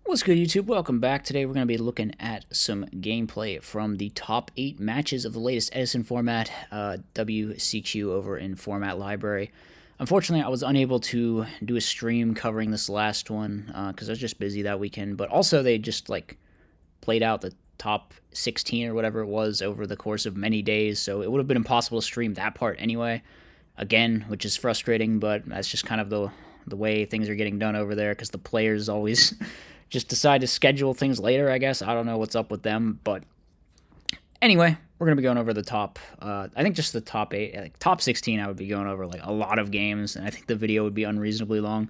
What's good, YouTube? Welcome back. Today we're going to be looking at some gameplay from the top 8 matches of the latest Edison format, WCQ over in Format Library. Unfortunately, I was unable to do a stream covering this last one because I was just busy that weekend, but also they just played out the top 16 or whatever it was over the course of many days, so it would have been impossible to stream that part anyway, again, which is frustrating, but that's just kind of the way things are getting done over there because the players always just decide to schedule things later, I guess. I don't know what's up with them, but anyway, we're going to be going over the top, I think just the top 8, top 16 I would be going over a lot of games, and I think the video would be unreasonably long.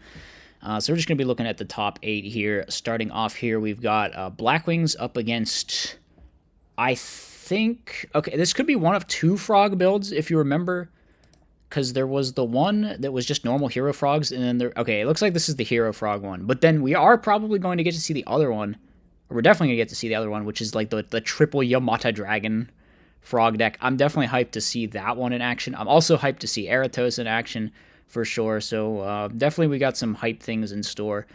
So we're just going to be looking at the top 8 here. Starting off here, we've got Blackwings up against, I think, okay, this could be one of 2 frog builds, if you remember, because there was the one that was just normal hero frogs, and then okay, it looks like this is the hero frog one, but then we are probably going to get to see the other one, or we're definitely going to get to see the other one, which is like the triple Yamata Dragon frog deck. I'm definitely hyped to see that one in action. I'm also hyped to see Aatos in action, for sure, so definitely we got some hype things in store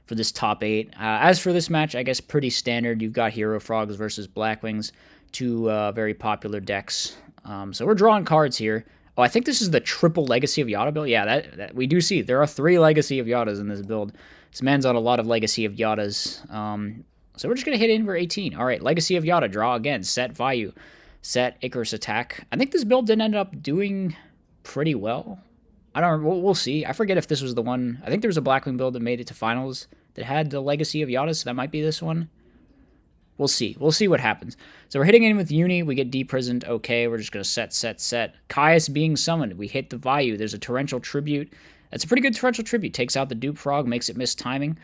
for this top 8. As for this match, I guess pretty standard. You've got hero frogs versus Blackwings, 2 very popular decks. So we're drawing cards here. Oh, I think this is the triple Legacy of Yada build. Yeah, that we do see. There are 3 Legacy of Yadas in this build. This man's on a lot of Legacy of Yadas. So we're just going to hit in for 18. All right, Legacy of Yada, draw again. Set Vayu. Set Icarus Attack. I think this build didn't end up doing pretty well. I don't know. We'll see. I forget if this was the one. I think there was a Blackwing build that made it to finals that had the Legacy of Yadas, so that might be this one. We'll see. We'll see what happens. So we're hitting in with Uni. We get deprisoned. Okay, we're just going to set. Caius being summoned. We hit the Vayu. There's a Torrential Tribute. That's a pretty good Torrential Tribute. Takes out the Dupe Frog, makes it miss timing.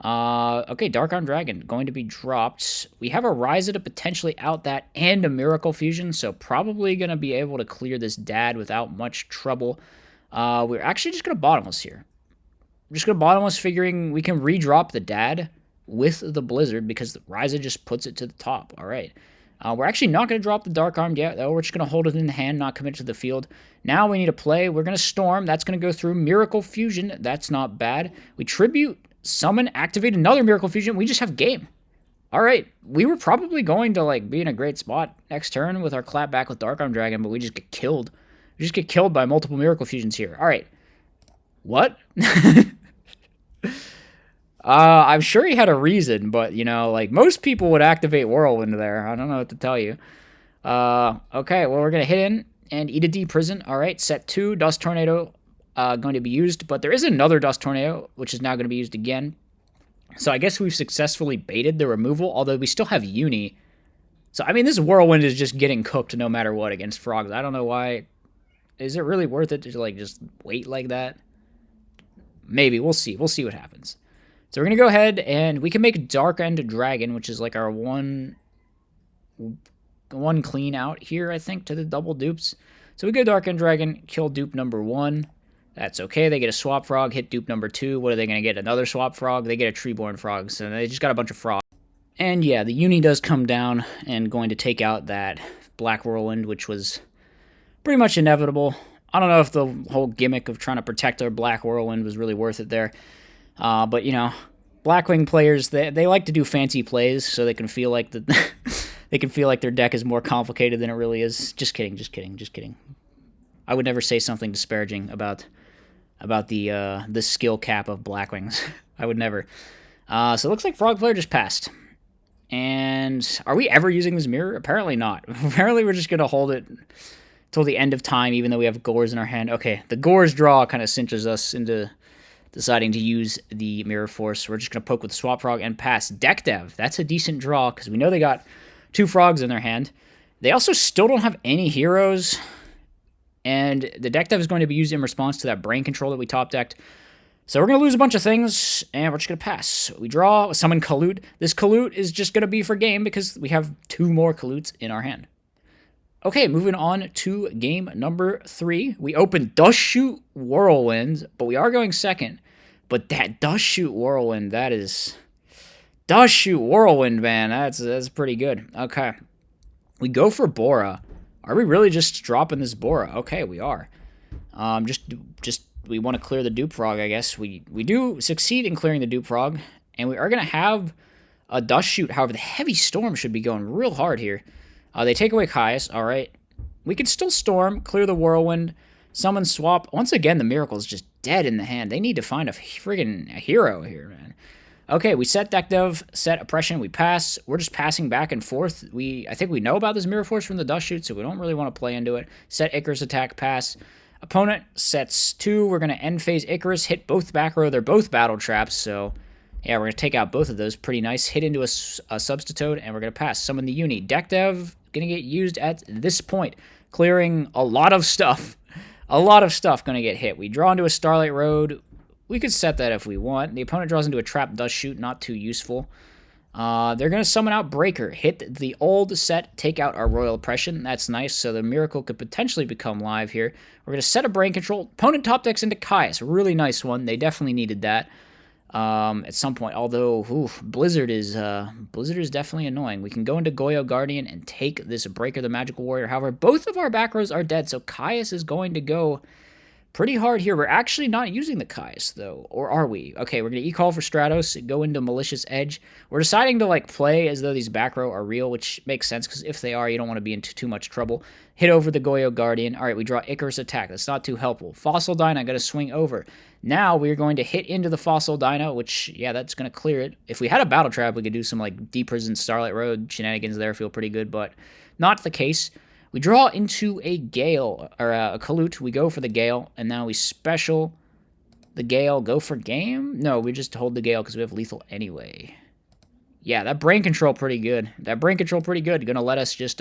Okay, Dark Arm Dragon going to be dropped. We have a Ryza to potentially out that and a Miracle Fusion, so probably going to be able to clear this dad without much trouble. We're actually just going to bottomless here. We're just going to bottomless, figuring we can redrop the dad with the Blizzard because the Ryza just puts it to the top. All right. We're actually not going to drop the Dark Arm yet, though. We're just going to hold it in the hand, not commit to the field. Now we need to play. We're going to Storm. That's going to go through. Miracle Fusion. That's not bad. We Tribute, Summon, activate another Miracle Fusion. We just have game. All right. We were probably going to be in a great spot next turn with our clap back with Dark Arm Dragon, but we just get killed. We just get killed by multiple Miracle Fusions here. All right. What? I'm sure he had a reason, but, most people would activate Whirlwind there. I don't know what to tell you. Okay, well, we're going to hit in and eat a D-Prison. All right, set 2, Dust Tornado going to be used, but there is another Dust Tornado, which is now going to be used again. So I guess we've successfully baited the removal, although we still have Uni. So, I mean, this Whirlwind is just getting cooked no matter what against Frogs. I don't know why. Is it really worth it to, just wait like that? Maybe. We'll see. We'll see what happens. So we're going to go ahead and we can make Dark End Dragon, which is our one clean out here, I think, to the double dupes. So we go Dark End Dragon, kill dupe number 1. That's okay. They get a Swap Frog, hit dupe number 2. What are they going to get? Another Swap Frog? They get a Treeborn Frog, so they just got a bunch of frogs. And yeah, the Uni does come down and going to take out that Black Whirlwind, which was pretty much inevitable. I don't know if the whole gimmick of trying to protect our Black Whirlwind was really worth it there. But, Blackwing players, they like to do fancy plays so they can feel like they can feel like their deck is more complicated than it really is. Just kidding. I would never say something disparaging about the skill cap of Blackwings. I would never. So it looks like Frog player just passed. And are we ever using this mirror? Apparently not. Apparently we're just going to hold it till the end of time, even though we have Gores in our hand. Okay, the Gores draw kind of cinches us into deciding to use the Mirror Force. We're just going to poke with Swap Frog and pass. Deck Dev, that's a decent draw, because we know they got 2 frogs in their hand. They also still don't have any heroes, and the Deck Dev is going to be used in response to that Brain Control that we top decked. So we're going to lose a bunch of things, and we're just going to pass. We draw, summon Kalut. This Kalut is just going to be for game, because we have 2 more Kaluts in our hand. Okay, moving on to game number 3. We open Dust Shoot Whirlwind, but we are going second. But that Dust Shoot Whirlwind, Dust Shoot Whirlwind, man, that's pretty good. Okay, we go for Bora. Are we really just dropping this Bora? Okay, we are. Just we want to clear the Dupe Frog, I guess. We do succeed in clearing the Dupe Frog. And we are going to have a Dust Shoot. However, the Heavy Storm should be going real hard here. They take away Caius. All right. We can still Storm, clear the Whirlwind, summon Swap. Once again, the Miracle is just dead in the hand. They need to find a friggin' hero here, man. Okay, we set Deck Dev, set Oppression, we pass. We're just passing back and forth. I think we know about this Mirror Force from the Dust Shoot, so we don't really want to play into it. Set Icarus attack, pass. Opponent sets 2. We're going to end phase Icarus, hit both back row. They're both battle traps, so yeah, we're going to take out both of those. Pretty nice. Hit into a Substitute, and we're going to pass. Summon the Uni. Deck Dev going to get used at this point, clearing a lot of stuff. A lot of stuff going to get hit. We draw into a Starlight Road. We could set that if we want. The opponent draws into a Trap Dust Shoot, not too useful. They're going to summon out Breaker. Hit the old set, take out our Royal Oppression. That's nice, so the Miracle could potentially become live here. We're going to set a Brain Control. Opponent top decks into Caius. Really nice one. They definitely needed that at some point. Although, Blizzard is definitely annoying. We can go into Goyo Guardian and take this Breaker the Magical Warrior. However, both of our back rows are dead, so Caius is going to go pretty hard here. We're actually not using the Caius, though. Or are we? Okay, we're going to E-Call for Stratos, go into Malicious Edge. We're deciding to, play as though these back row are real, which makes sense, because if they are, you don't want to be in too much trouble. Hit over the Goyo Guardian. All right, we draw Icarus attack. That's not too helpful. Fossil Dyna, got to swing over. Now we're going to hit into the Fossil Dyna, which, yeah, that's going to clear it. If we had a Battle Trap, we could do some, Deep Prison Starlight Road shenanigans there, feel pretty good, but not the case. We draw into a Gale, or a Kalut. We go for the Gale, and now we special the Gale. Go for game? No, we just hold the Gale because we have lethal anyway. Yeah, that Brain Control pretty good. Gonna let us just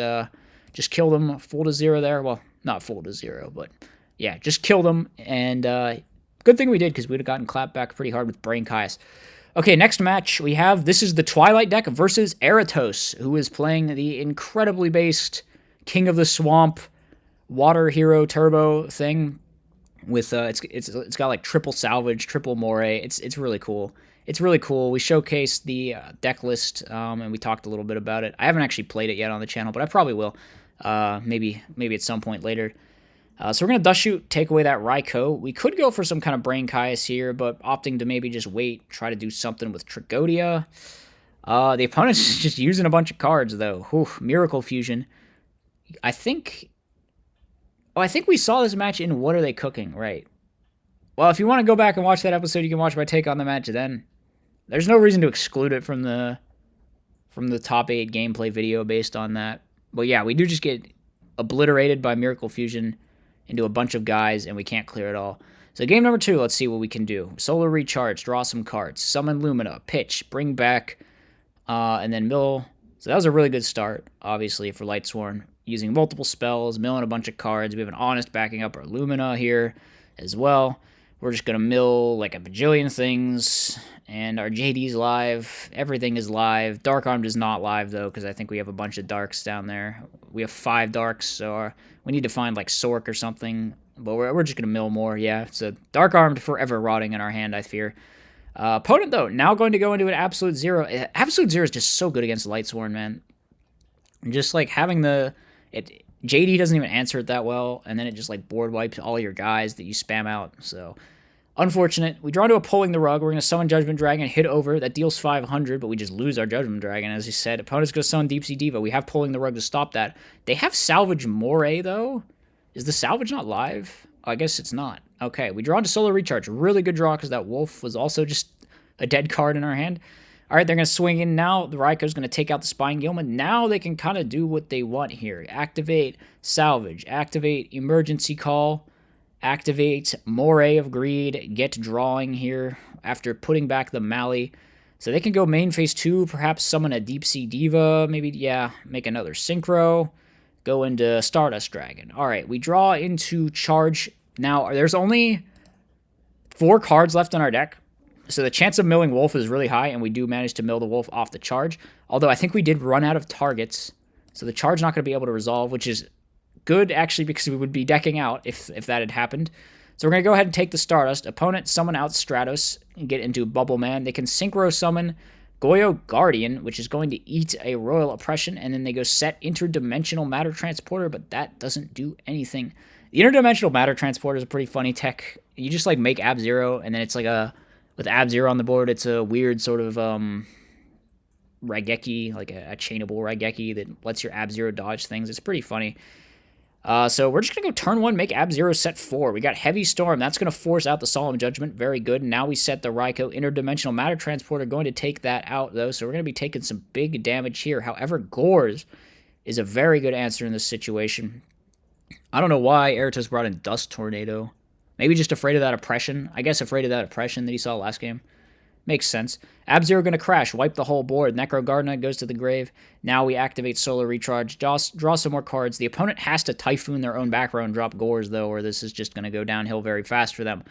kill them full to 0 there. Well, not full to 0, but yeah, just kill them. And good thing we did, because we would have gotten clapped back pretty hard with Brain Caius. Okay, next match we have, this is the Twilight deck versus Aatos, who is playing the incredibly based King of the Swamp Water Hero Turbo thing with it's got triple salvage, triple moray. It's really cool. It's really cool. We showcased the deck list and we talked a little bit about it. I haven't actually played it yet on the channel, but I probably will. Maybe at some point later. So we're gonna Dust Shoot, take away that Raikou. We could go for some kind of Brain Caius here, but opting to maybe just wait, try to do something with Tragodia. The opponent's just using a bunch of cards though. Whew, Miracle Fusion. I think we saw this match in What Are They Cooking, right? Well, if you want to go back and watch that episode, you can watch my take on the match then. There's no reason to exclude it from the top 8 gameplay video based on that. But yeah, we do just get obliterated by Miracle Fusion into a bunch of guys, and we can't clear it all. So game number 2, let's see what we can do. Solar Recharge, draw some cards. Summon Lumina, pitch, bring back, and then mill. So that was a really good start, obviously, for Lightsworn. Using multiple spells, milling a bunch of cards. We have an Honest backing up our Lumina here as well. We're just going to mill a bajillion things, and our JD's live. Everything is live. Dark Armed is not live, though, because I think we have a bunch of Darks down there. We have 5 Darks, so we need to find, Sork or something, but we're just going to mill more, yeah. So Dark Armed forever rotting in our hand, I fear. Opponent, though, now going to go into an Absolute Zero. Absolute Zero is just so good against Lightsworn, man. Just, having the... JD doesn't even answer it that well, and then it just board wipes all your guys that you spam out. So unfortunate. We draw into a Pulling the Rug. We're going to summon Judgment Dragon, hit over. That deals 500, but we just lose our Judgment Dragon, as you said. Opponent's going to summon Deep Sea Diva. We have Pulling the Rug to stop that. They have Salvage Moray, though. Is the Salvage not live? Oh, I guess it's not. Okay, we draw into Solar Recharge. Really good draw, because that Wolf was also just a dead card in our hand. All right, they're going to swing in now. The Raikou's going to take out the Spine Gilman. Now they can kind of do what they want here. Activate Salvage. Activate Emergency Call. Activate Moray of Greed. Get drawing here after putting back the Mali. So they can go main phase 2, perhaps summon a Deep Sea Diva. Maybe, yeah, make another Synchro. Go into Stardust Dragon. All right, we draw into Charge. Now, there's only 4 cards left in our deck. So the chance of milling Wolf is really high, and we do manage to mill the Wolf off the Charge. Although I think we did run out of targets, so the Charge not going to be able to resolve, which is good, actually, because we would be decking out if that had happened. So we're going to go ahead and take the Stardust. Opponent summon out Stratos and get into Bubble Man. They can Synchro summon Goyo Guardian, which is going to eat a Royal Oppression, and then they go set Interdimensional Matter Transporter, but that doesn't do anything. The Interdimensional Matter Transporter is a pretty funny tech. You just make Ab-Zero, and then it's a With Ab-Zero on the board, it's a weird sort of Raigeki, like a chainable Raigeki that lets your Ab-Zero dodge things. It's pretty funny. So we're just going to go turn 1, make Ab-Zero set 4. We got Heavy Storm. That's going to force out the Solemn Judgment. Very good. And now we set the Raikou Interdimensional Matter Transporter. Going to take that out, though. So we're going to be taking some big damage here. However, Gores is a very good answer in this situation. I don't know why Aatos brought in Dust Tornado. Maybe just afraid of that oppression. I guess afraid of that oppression that he saw last game. Makes sense. Ab-Zero going to crash, wipe the whole board. Necro Gardener goes to the grave. Now we activate Solar Recharge, draw some more cards. The opponent has to Typhoon their own back row and drop Gores, though, or this is just going to go downhill very fast for them.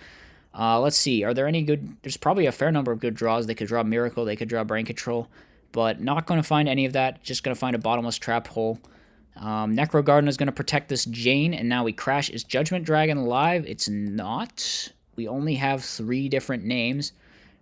Let's see. Are there any good... There's probably a fair number of good draws. They could draw Miracle. They could draw Brain Control. But not going to find any of that. Just going to find a bottomless trap hole. Necro Gardener is going to protect this Jane, and now we crash. Is Judgment Dragon alive? It's not. We only have 3 different names.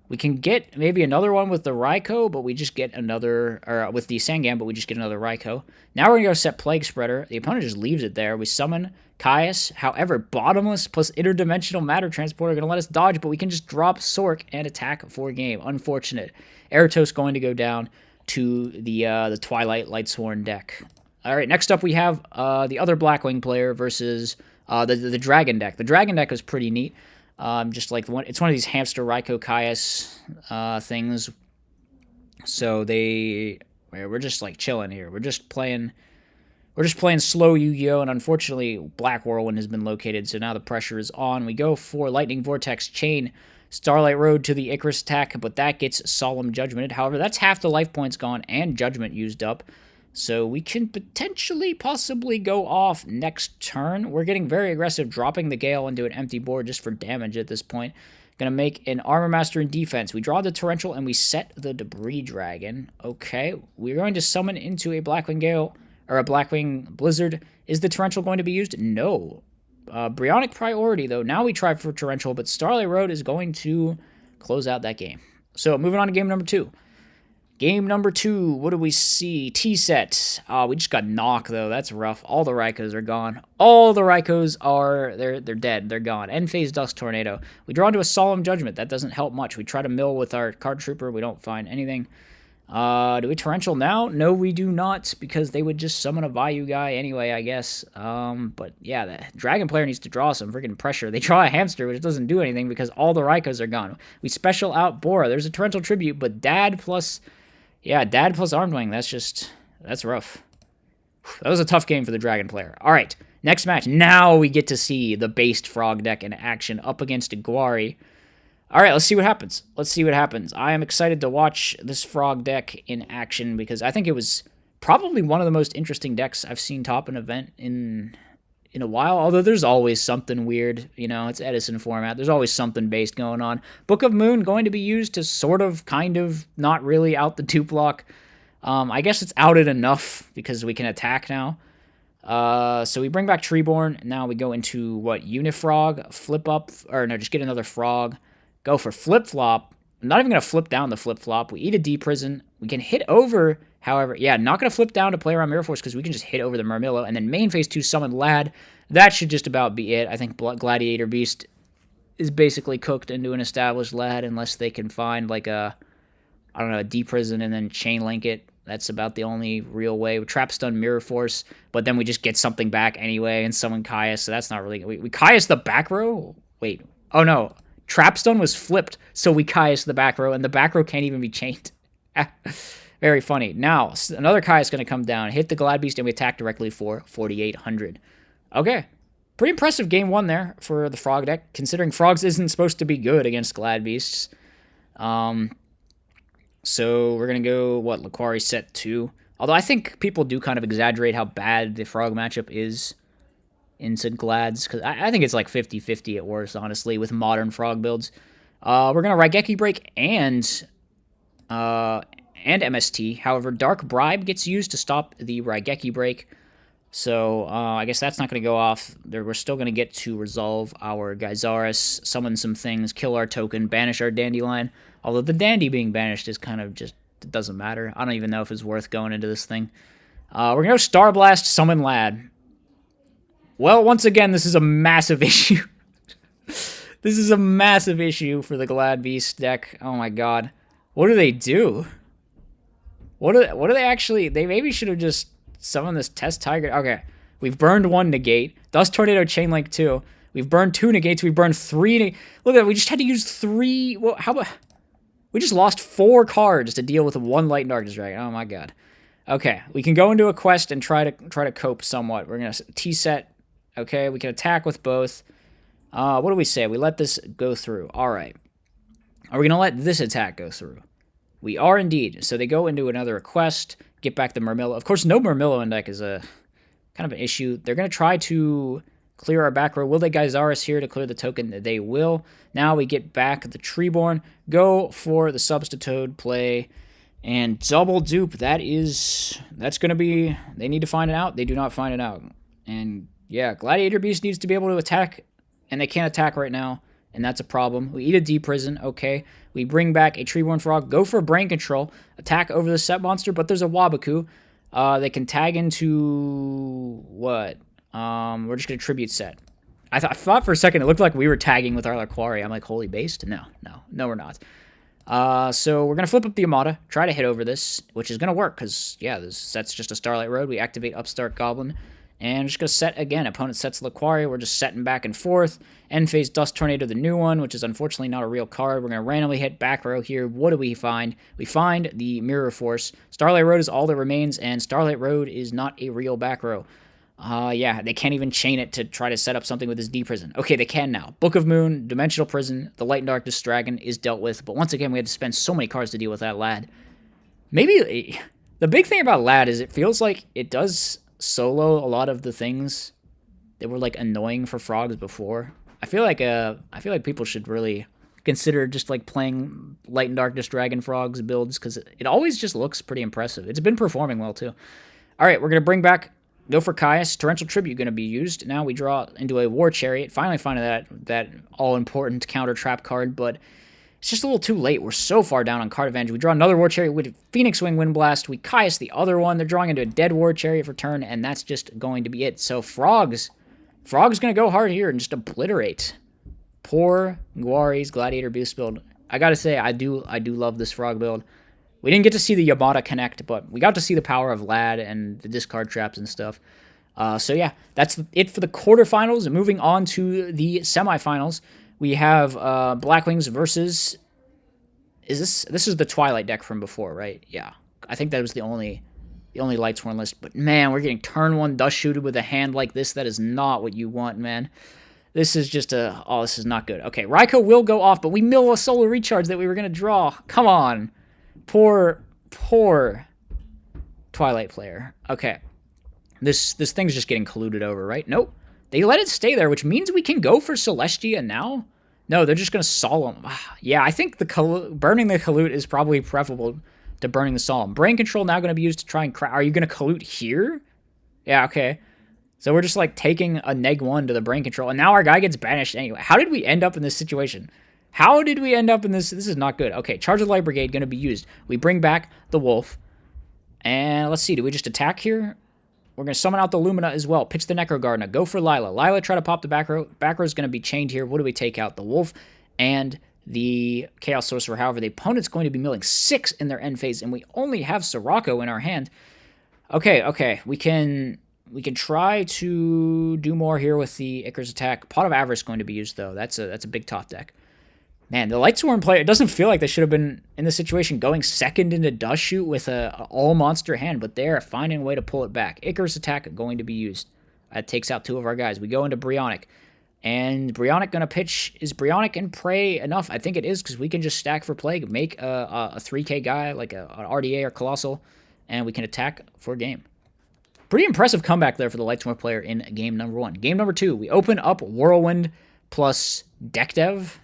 We can get maybe another one with the Raikou, but we just get another, or with the Sangam, but we just get another Raikou. Now we're going to go set Plague Spreader. The opponent just leaves it there. We summon Caius. However, Bottomless plus Interdimensional Matter Transporter are going to let us dodge, but we can just drop Sork and attack for game. Unfortunate. Aatos going to go down to the Twilight Lightsworn deck. All right, next up we have the other Blackwing player versus the Dragon deck. The Dragon deck is pretty neat. Just like it's one of these hamster Raikou Caius things. So we're just like chilling here. We're just playing slow Yu-Gi-Oh! And unfortunately, Black Whirlwind has been located, so now the pressure is on. We go for Lightning Vortex Chain, Starlight Road to the Icarus attack, but that gets Solemn Judgmented. However, that's half the life points gone and Judgment used up. So we can possibly go off next turn. We're getting very aggressive, dropping the Gale into an empty board just for damage at this point. Going to make an Armor Master in defense. We draw the Torrential and we set the Debris Dragon. Okay, we're going to summon into a Blackwing Gale, or a Blackwing Blizzard. Is the Torrential going to be used? No. Brionic Priority, though. Now we try for Torrential, but Starlight Road is going to close out that game. So moving on to game number 2. Game number 2, what do we see? T-set. We just got knock, though. That's rough. All the Raikous are gone. All the Raikous are... They're dead. They're gone. End phase Dust Tornado. We draw into a Solemn Judgment. That doesn't help much. We try to mill with our Card Trooper. We don't find anything. Do we Torrential now? No, we do not, because they would just summon a Vayu guy anyway, I guess. But yeah, the Dragon player needs to draw some freaking pressure. They draw a Hamster, which doesn't do anything because all the Raikous are gone. We special out Bora. There's a Torrential Tribute, but Dad plus... Yeah, Dad plus Armwing, that's rough. That was a tough game for the Dragon player. All right, next match. Now we get to see the based Frog deck in action up against Iguari. All right, let's see what happens. I am excited to watch this Frog deck in action because I think it was probably one of the most interesting decks I've seen top an event in a while, although there's always something weird. You know, it's Edison format. There's always something based going on. Book of Moon going to be used to sort of, kind of, not really out the 2-block. I guess it's outed enough because we can attack now. So we bring back Treeborn. Now we go into, what, Unifrog, flip up, or no, just get another Frog. Go for flip-flop. I'm not even going to flip down the flip-flop. We eat a D-Prison. We can hit over... However, yeah, not going to flip down to play around Mirror Force because we can just hit over the Murmillo. And then main phase 2 summon Lad. That should just about be it. I think Gladiator Beast is basically cooked into an established Lad unless they can find like a, I don't know, a D-Prison and then chain link it. That's about the only real way. We trap stun Mirror Force, but then we just get something back anyway and summon Caius, so that's not really... We Caius the back row? Wait. Oh no. Trap stun was flipped, so we Caius the back row, and the back row can't even be chained. Very funny. Now, another Kai is going to come down, hit the Glad Beast, and we attack directly for 4,800. Okay. Pretty impressive game 1 there for the Frog deck, considering Frogs isn't supposed to be good against Glad Beasts. So we're going to go, what, Laquari set 2. Although I think people do kind of exaggerate how bad the Frog matchup is in Sid Glads, because I think it's like 50-50 at worst, honestly, with modern Frog builds. We're going to Raigeki Break and MST. However, Dark Bribe gets used to stop the Raigeki Break. So, I guess that's not going to go off. We're still going to get to resolve our Gyzaris, summon some things, kill our token, banish our Dandelion. Although the Dandy being banished is kind of just, it doesn't matter. I don't even know if it's worth going into this thing. We're going to go Star Blast, summon Lad. Well, once again, this is a massive issue. This is a massive issue for the Glad Beast deck. Oh my god. What do they do? What do they actually... They maybe should have just summoned this Test Tiger. Okay. We've burned 1 negate. Dust Tornado Chainlink 2. We've burned 2 negates. We've burned 3... Look at that. We just had to use 3... Well, how about... We just lost 4 cards to deal with 1 Light and Darkness Dragon. Oh my god. Okay. We can go into a quest and try to cope somewhat. We're going to T-set. Okay. We can attack with both. What do we say? We let this go through. All right. Are we going to let this attack go through? We are indeed. So they go into another quest, get back the Murmillo. Of course, no Murmillo in deck is a kind of an issue. They're going to try to clear our back row. Will they Gyzaris here to clear the token? They will. Now we get back the Treeborn, go for the Substitute play, and double dupe. That's going to be... They need to find it out. They do not find it out. And yeah, Gladiator Beast needs to be able to attack, and they can't attack right now. And that's a problem. We eat a D-Prison, okay. We bring back a Treeborn Frog, go for Brain Control, attack over the set monster, but there's a Wabaku. They can tag into... What? We're just going to Tribute set. I thought for a second it looked like we were tagging with our Laquari. I'm like, Holy Based? No, we're not. So we're going to flip up the Amada, try to hit over this, which is going to work, because, yeah, this set's just a Starlight Road. We activate Upstart Goblin. And we're just going to set again. Opponent sets Laquari. We're just setting back and forth. End phase Dust Tornado, the new one, which is unfortunately not a real card. We're going to randomly hit back row here. What do we find? We find the Mirror Force. Starlight Road is all that remains, and Starlight Road is not a real back row. Yeah, they can't even chain it to try to set up something with this D-Prison. Okay, they can now. Book of Moon, Dimensional Prison, the Light and Darkness Dragon is dealt with. But once again, we had to spend so many cards to deal with that Lad. Maybe the big thing about Lad is it feels like it does... solo a lot of the things that were like annoying for frogs before. I feel like people should really consider just like playing Light and Darkness Dragon Frogs builds, because it always just looks pretty impressive. It's been performing well too. All right, we're gonna bring back, go for Caius. Torrential Tribute going to be used. Now we draw into a War Chariot. Finally finding that all important counter trap card, but it's just a little too late. We're so far down on card advantage. We draw another War Chariot with Phoenix Wing Wind Blast. We Caius the other one. They're drawing into a dead War Chariot for turn, and that's just going to be it. So Frog's going to go hard here and just obliterate. Poor Guari's Gladiator Beast build. I gotta say, I do love this Frog build. We didn't get to see the Yamada connect, but we got to see the power of Lad and the discard traps and stuff. So yeah, that's it for the quarterfinals. And moving on to the semifinals. We have Blackwings versus... This is the Twilight deck from before, right? Yeah. I think that was the only Lightsworn list. But man, we're getting turn 1 Dust Shooted with a hand like this. That is not what you want, man. This is just a... Oh, this is not good. Okay, Raikou will go off, but we mill a Solar Recharge that we were going to draw. Come on. Poor Twilight player. Okay. This thing's just getting colluded over, right? Nope. They let it stay there, which means we can go for Celestia now? No, they're just going to Solemn. Yeah, I think burning the Colute is probably preferable to burning the Solemn. Brain Control now going to be used to try and Are you going to Colute here? Yeah, okay. So we're just like taking a -1 to the Brain Control, and now our guy gets banished anyway. How did we end up in this situation? How did we end up in this? This is not good. Okay, Charge of the Light Brigade going to be used. We bring back the Wolf. And let's see, do we just attack here? We're going to summon out the Lumina as well. Pitch the Necro Gardener. Go for Lila. Lila, try to pop the back row. Back row is going to be chained here. What do we take out? The Wolf and the Chaos Sorcerer. However, the opponent's going to be milling 6 in their end phase, and we only have Sirocco in our hand. Okay. We can try to do more here with the Icarus attack. Pot of Avarice going to be used, though. That's a big top deck. Man, the Lightsworn player, it doesn't feel like they should have been in this situation going second into Dust Shoot with a all-monster hand, but they're finding a way to pull it back. Icarus attack going to be used. That takes out 2 of our guys. We go into Brionic. And Brionic going to pitch. Is Brionic and Prey enough? I think it is, because we can just stack for play, make a 3k guy, like an RDA or Colossal, and we can attack for game. Pretty impressive comeback there for the Lightsworn player in game number 1. Game number 2, we open up Whirlwind plus Deck Dev.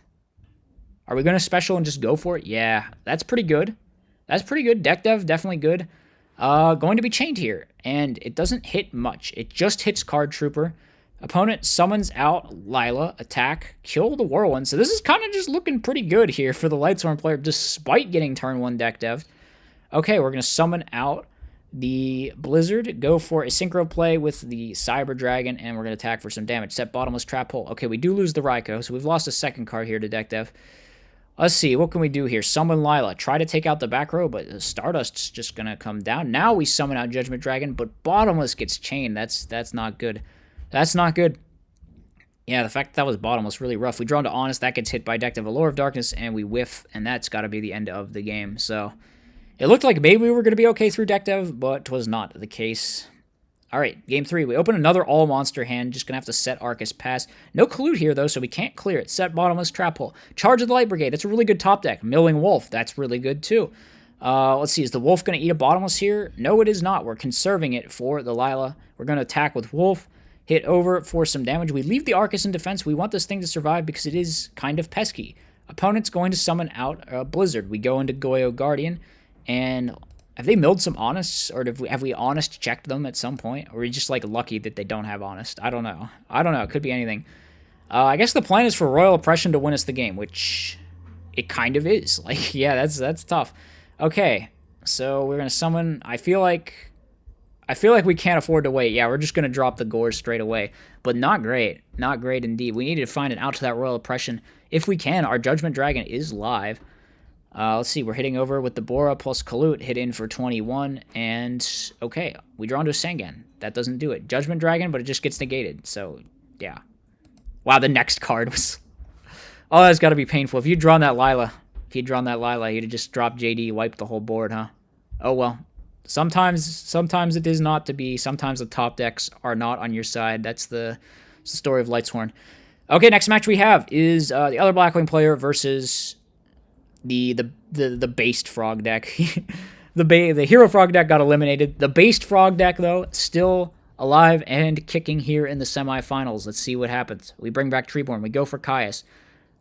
Are we going to special and just go for it? Yeah, that's pretty good. That's pretty good. Deck Dev, definitely good. Going to be chained here, and it doesn't hit much. It just hits Card Trooper. Opponent summons out Lila, attack, kill the Whirlwind. So this is kind of just looking pretty good here for the Lightsworn player, despite getting turn 1 Deck Dev. Okay, we're going to summon out the Blizzard, go for a Synchro play with the Cyber Dragon, and we're going to attack for some damage. Set Bottomless Trap Hole. Okay, we do lose the Raikou, so we've lost a second card here to deck dev. Let's see, what can we do here? Summon Lila. Try to take out the back row, but Stardust's just going to come down. Now we summon out Judgment Dragon, but Bottomless gets chained. That's not good. That's not good. Yeah, the fact that was Bottomless really rough. We draw into Honest. That gets hit by deck dev Allure of Darkness, and we whiff, and that's got to be the end of the game. So it looked like maybe we were going to be okay through deck dev, but was not the case. All right, game 3. We open another all-monster hand. Just going to have to set Arcus Pass. No Collude here, though, so we can't clear it. Set Bottomless Trap Hole. Charge of the Light Brigade. That's a really good top deck. Milling Wolf. That's really good, too. Let's see. Is the Wolf going to eat a Bottomless here? No, it is not. We're conserving it for the Lila. We're going to attack with Wolf. Hit over for some damage. We leave the Arcus in defense. We want this thing to survive because it is kind of pesky. Opponent's going to summon out a Blizzard. We go into Goyo Guardian, and have they milled some Honests, or have we Honest checked them at some point? Or are we just like lucky that they don't have Honest? I don't know. It could be anything. I guess the plan is for Royal Oppression to win us the game, which it kind of is. Like, yeah, that's tough. Okay, so we're gonna summon. I feel like we can't afford to wait. Yeah, we're just going to drop the Gores straight away. But not great. Not great indeed. We need to find an out to that Royal Oppression. If we can, our Judgment Dragon is live. Let's see. We're hitting over with the Bora plus Kalut. Hit in for 21. And, okay, we draw into a Sangan. That doesn't do it. Judgment Dragon, but it just gets negated. So, yeah. Wow, the next card was... Oh, that's got to be painful. If you'd drawn that Lila, you'd have just dropped JD, wiped the whole board, huh? Oh, well. Sometimes it is not to be. Sometimes the top decks are not on your side. That's the story of Lightshorn. Okay, next match we have is the other Blackwing player versus the based Frog deck. the Hero Frog deck got eliminated. The based Frog deck, though, still alive and kicking here in the semifinals. Let's see what happens. We bring back Treeborn. We go for Caius.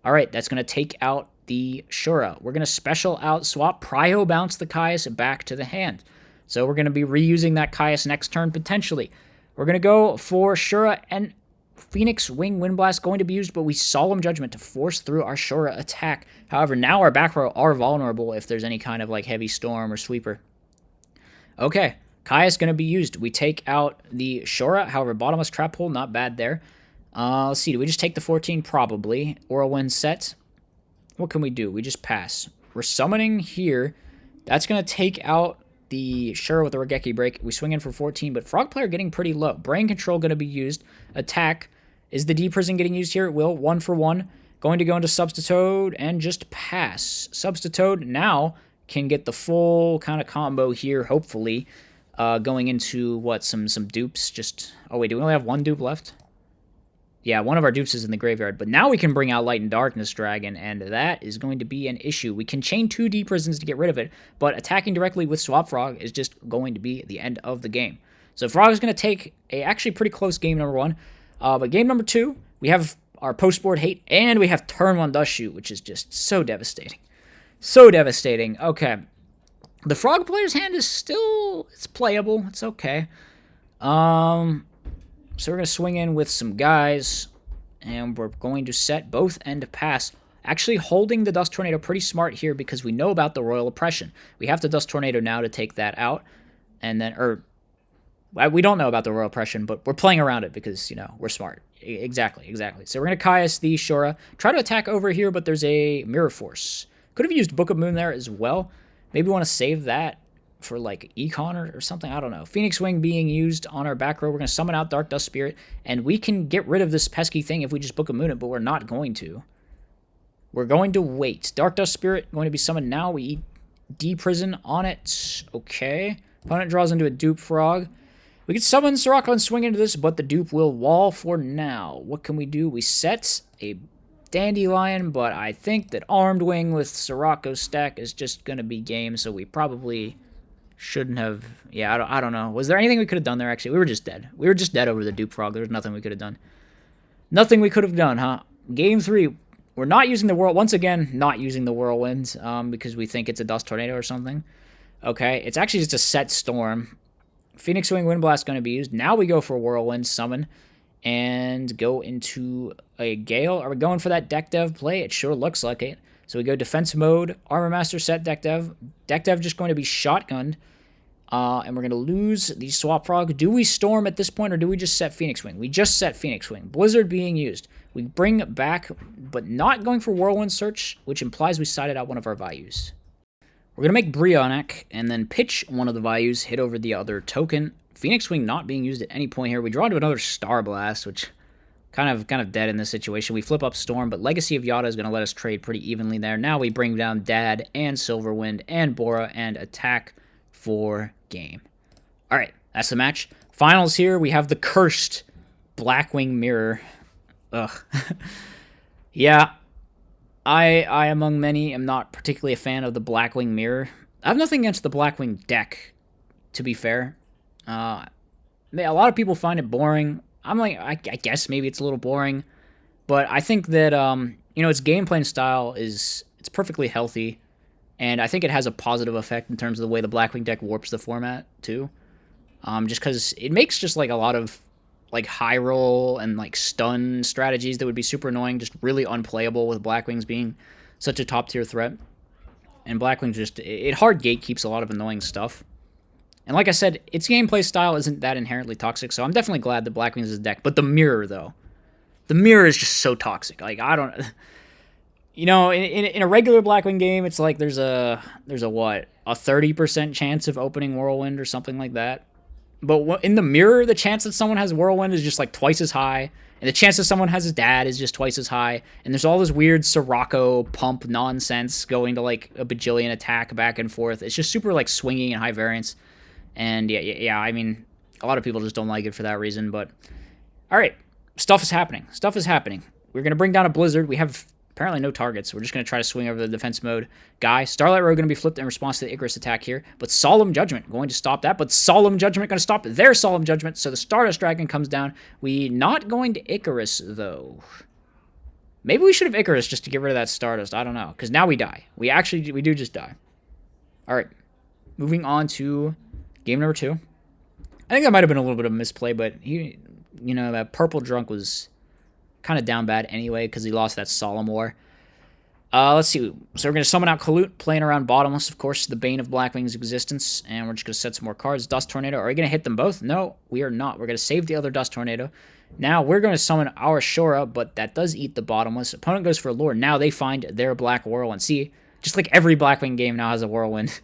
All right, that's going to take out the Shura. We're going to special out swap Prio bounce the Caius back to the hand. So we're going to be reusing that Caius next turn, potentially. We're going to go for Shura and Phoenix Wing Windblast going to be used, but we Solemn Judgment to force through our Shura attack. However, now our back row are vulnerable if there's any kind of like heavy storm or sweeper. Okay, Caius going to be used. We take out the Shura. However, Bottomless Trap Hole, not bad there. Let's see, do we just take the 14? Probably. Aura Wind set. What can we do? We just pass. We're summoning here. That's going to take out the Shura with the Regeki Break. We swing in for 14, but Frog player getting pretty low. Brain Control going to be used. Attack. Is the D-Prison getting used here? It will. 1 for 1. Going to go into Substitute and just pass. Substitute now can get the full kind of combo here, hopefully. Going into, what, some dupes? Just... Oh, wait, do we only have one dupe left? Yeah, one of our dupes is in the graveyard, but now we can bring out Light and Darkness Dragon, and that is going to be an issue. We can chain 2 D-Prisons to get rid of it, but attacking directly with Swap Frog is just going to be the end of the game. So Frog is going to take a actually pretty close game number 1, but game number 2, we have our post-board hate, and we have turn 1 Dust Shoot, which is just so devastating. So devastating. Okay. The Frog player's hand is still, it's playable. It's okay. So we're going to swing in with some guys, and we're going to set both and pass. Actually holding the Dust Tornado pretty smart here because we know about the Royal Oppression. We have the Dust Tornado now to take that out, and then, we don't know about the Royal Oppression, but we're playing around it because, you know, we're smart. Exactly. So we're going to Caius the Shura. Try to attack over here, but there's a Mirror Force. Could have used Book of Moon there as well. Maybe want to save that for like Econ or something, I don't know. Phoenix Wing being used on our back row. We're going to summon out Dark Dust Spirit, and we can get rid of this pesky thing if we just Book of Moon it, but we're not going to. We're going to wait. Dark Dust Spirit going to be summoned now. We eat D-Prison on it. Okay. Opponent draws into a dupe Frog. We could summon Sirocco and swing into this, but the dupe will wall for now. What can we do? We set a Dandelion, but I think that Armed Wing with Sirocco's stack is just going to be game, so we probably... shouldn't have... Yeah, I don't know. Was there anything we could have done there, actually? We were just dead. We were just dead over the Dupe Frog. There was nothing we could have done. Nothing we could have done, huh? Game 3. We're not using the Once again, not using the Whirlwind, because we think it's a Dust Tornado or something. Okay, it's actually just a set Storm. Phoenix Wing Windblast going to be used. Now we go for Whirlwind Summon and go into a Gale. Are we going for that deck dev play? It sure looks like it. So we go defense mode, Armor Master set deck dev. Deck dev just going to be shotgunned. And we're going to lose the Swap Frog. Do we Storm at this point, or do we just set Phoenix Wing? We just set Phoenix Wing. Blizzard being used. We bring back, but not going for Whirlwind Search, which implies we sided out one of our values. We're going to make Brionac, and then pitch one of the values, hit over the other token. Phoenix Wing not being used at any point here. We draw to another Star Blast, which kind of dead in this situation. We flip up Storm, but Legacy of Yada is going to let us trade pretty evenly there. Now we bring down Dad and Silverwind and Bora and attack for game. All right, that's the match. Finals here, we have the cursed Blackwing Mirror. Ugh. Yeah, I, among many, am not particularly a fan of the Blackwing Mirror. I have nothing against the Blackwing deck, to be fair. A lot of people find it boring. I'm like, I guess maybe it's a little boring, but I think that, its gameplay style it's perfectly healthy, and I think it has a positive effect in terms of the way the Blackwing deck warps the format, too. Just because it makes just, like, a lot of, like, high roll and, like, stun strategies that would be super annoying, just really unplayable with Blackwings being such a top-tier threat. And Blackwings just, it hard gatekeeps a lot of annoying stuff. And like I said, its gameplay style isn't that inherently toxic, so I'm definitely glad that Blackwings is a deck. But the Mirror, though. The Mirror is just so toxic. Like, I don't... in a regular Blackwing game, it's like there's a what? A 30% chance of opening Whirlwind or something like that. But in the Mirror, the chance that someone has Whirlwind is just like twice as high. And the chance that someone has his dad is just twice as high. And there's all this weird Sirocco pump nonsense going to like a bajillion attack back and forth. It's just super like swinging and high variance. And yeah, I mean, a lot of people just don't like it for that reason. But all right, stuff is happening. Stuff is happening. We're going to bring down a Blizzard. We have apparently no targets. We're just going to try to swing over the defense mode guy. Starlight Road going to be flipped in response to the Icarus attack here. But Solemn Judgment going to stop that. But Solemn Judgment going to stop their Solemn Judgment. So the Stardust Dragon comes down. We not going to Icarus, though. Maybe we should have Icarus just to get rid of that Stardust. I don't know. Because now we die. We do just die. All right. Moving on to game number 2. I think that might have been a little bit of a misplay, but that Purple Drunk was kind of down bad anyway because he lost that Solemn War. Let's see. So we're going to summon out Kalut, playing around Bottomless, of course, the bane of Blackwing's existence, and we're just going to set some more cards. Dust Tornado. Are we going to hit them both? No, we are not. We're going to save the other Dust Tornado. Now we're going to summon our Shora, but that does eat the Bottomless. Opponent goes for a Lure. Now they find their Black Whirlwind. See, just like every Blackwing game now has a Whirlwind.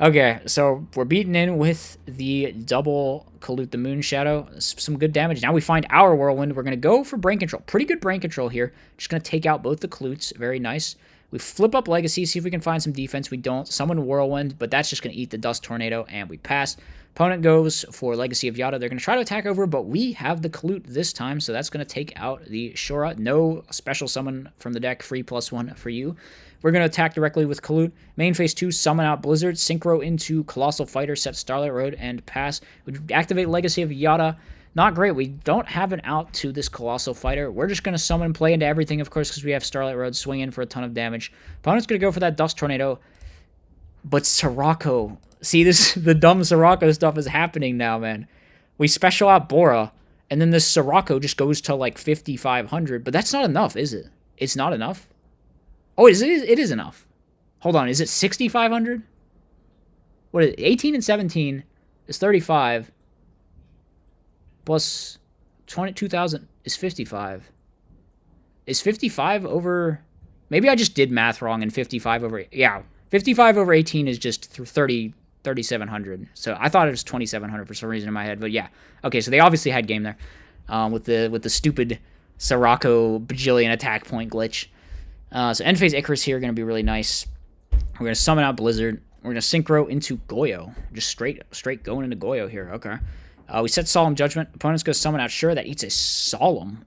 Okay, so we're beaten in with the double Kalut the Moon Shadow. Some good damage. Now we find our Whirlwind. We're going to go for Brain Control. Pretty good Brain Control here. Just going to take out both the Kaluts. Very nice. We flip up Legacy, see if we can find some defense. We don't. Summon Whirlwind, but that's just going to eat the Dust Tornado, and we pass. Opponent goes for Legacy of Yada. They're going to try to attack over, but we have the Kalut this time, so that's going to take out the Shora. No special summon from the deck. Free +1 for you. We're going to attack directly with Kalut. Main phase 2, summon out Blizzard. Synchro into Colossal Fighter, set Starlight Road, and pass. We activate Legacy of Yada. Not great. We don't have an out to this Colossal Fighter. We're just going to summon and play into everything, of course, because we have Starlight Road swinging for a ton of damage. Opponent's going to go for that Dust Tornado. But Sirocco. See, the dumb Sirocco stuff is happening now, man. We special out Bora, and then this Sirocco just goes to like 5,500. But that's not enough, is it? It's not enough? Oh, it is enough. Hold on, is it 6,500? What is it? 18 and 17 is 35. Plus 22,000 is 55. Is 55 over... Maybe I just did math wrong and 55 over... Yeah, 55 over 18 is just 3,700. So I thought it was 2,700 for some reason in my head. But yeah. Okay, so they obviously had game there with the stupid Sirocco bajillion attack point glitch. So end phase Icarus here going to be really nice. We're going to summon out Blizzard. We're going to synchro into Goyo. Just straight going into Goyo here. Okay. We set Solemn Judgment. Opponent's going to summon out Sure. That eats a Solemn.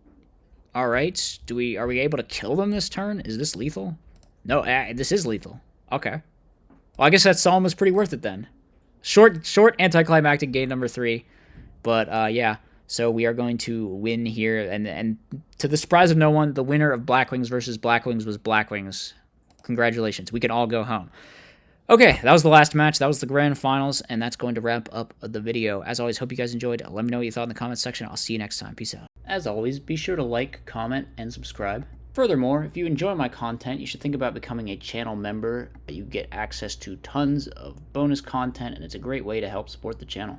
All right. Are we able to kill them this turn? Is this lethal? No, this is lethal. Okay. Well, I guess that Solemn was pretty worth it then. Short anticlimactic game number 3. But yeah. So we are going to win here, and to the surprise of no one, the winner of Blackwings versus Blackwings was Blackwings. Congratulations. We can all go home. Okay, that was the last match. That was the grand finals, and that's going to wrap up the video. As always, hope you guys enjoyed. Let me know what you thought in the comments section. I'll see you next time. Peace out. As always, be sure to like, comment, and subscribe. Furthermore, if you enjoy my content, you should think about becoming a channel member. You get access to tons of bonus content, and it's a great way to help support the channel.